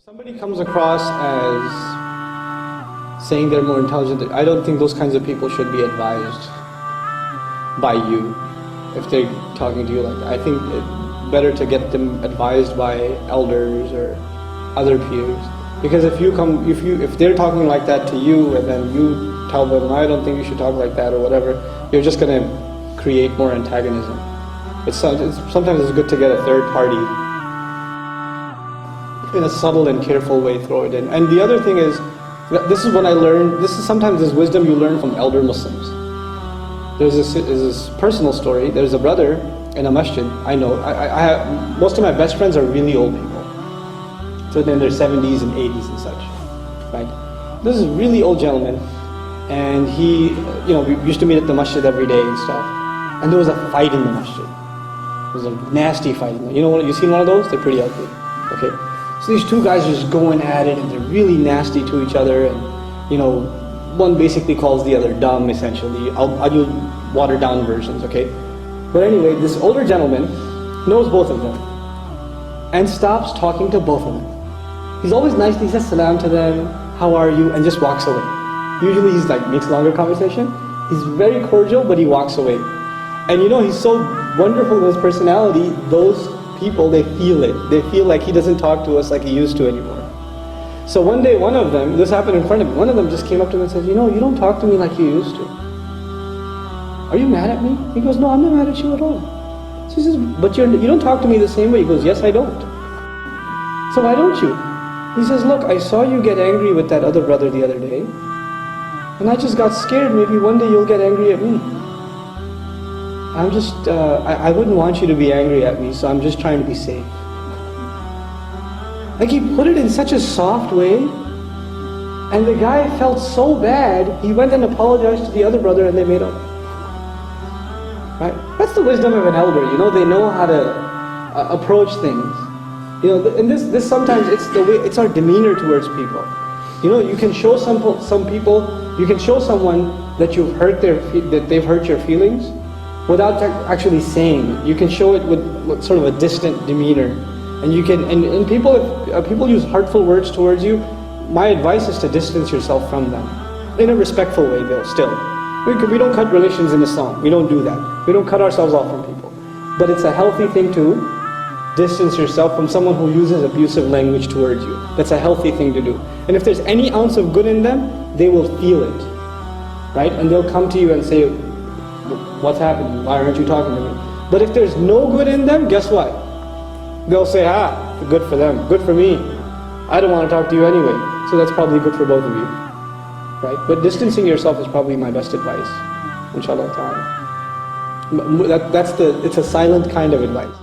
Somebody comes across as saying they're more intelligent, I don't think those kinds of people should be advised by you if they're talking to you like that. I think it's better to get them advised by elders or other peers. Because if they're talking like that to you and then you tell them, I don't think you should talk like that or whatever, you're just going to create more antagonism. Sometimes it's good to get a third party in a subtle and careful way throw it in. And the other thing is, this is what I learned, sometimes this wisdom you learn from elder Muslims. There's this personal story. There's a brother in a masjid. I know, most of my best friends are really old people. So they're in their 70s and 80s and such, right? This is a really old gentleman, and he, we used to meet at the masjid every day and stuff. And there was a fight in the masjid. It was a nasty fight. You've seen one of those? They're pretty ugly, okay? So these two guys are just going at it, and they're really nasty to each other, and one basically calls the other dumb, essentially. I'll do watered down versions, okay? But anyway, this older gentleman knows both of them, and stops talking to both of them. He's always nice, he says salam to them, how are you, and just walks away. Usually he's makes longer conversation. He's very cordial, but he walks away. And he's so wonderful in his personality, those people, they feel it. They feel like he doesn't talk to us like he used to anymore. So one day, one of them, this happened in front of me, one of them just came up to him and says, you don't talk to me like you used to. Are you mad at me? He goes, no, I'm not mad at you at all. So he says, but you don't talk to me the same way. He goes, yes, I don't. So why don't you? He says, look, I saw you get angry with that other brother the other day, and I just got scared, maybe one day you'll get angry at me. I'm just, I wouldn't want you to be angry at me, so I'm just trying to be safe. He put it in such a soft way, and the guy felt so bad, he went and apologized to the other brother and they made up. Right? That's the wisdom of an elder, they know how to approach things. And this sometimes, it's our demeanor towards people. You can show some people, you can show someone that that they've hurt your feelings, without actually saying. You can show it with sort of a distant demeanor, and and people, if people use hurtful words towards you, my advice is to distance yourself from them in a respectful way, though. Still, we don't cut relations in Islam. We don't do that. We don't cut ourselves off from people. But it's a healthy thing to distance yourself from someone who uses abusive language towards you. That's a healthy thing to do. And if there's any ounce of good in them, they will feel it, right? And they'll come to you and say, what's happening? Why aren't you talking to me? But if there's no good in them, guess what? They'll say, good for them, good for me. I don't want to talk to you anyway. So that's probably good for both of you, right? But distancing yourself is probably my best advice, inshallah ta'ala. It's a silent kind of advice.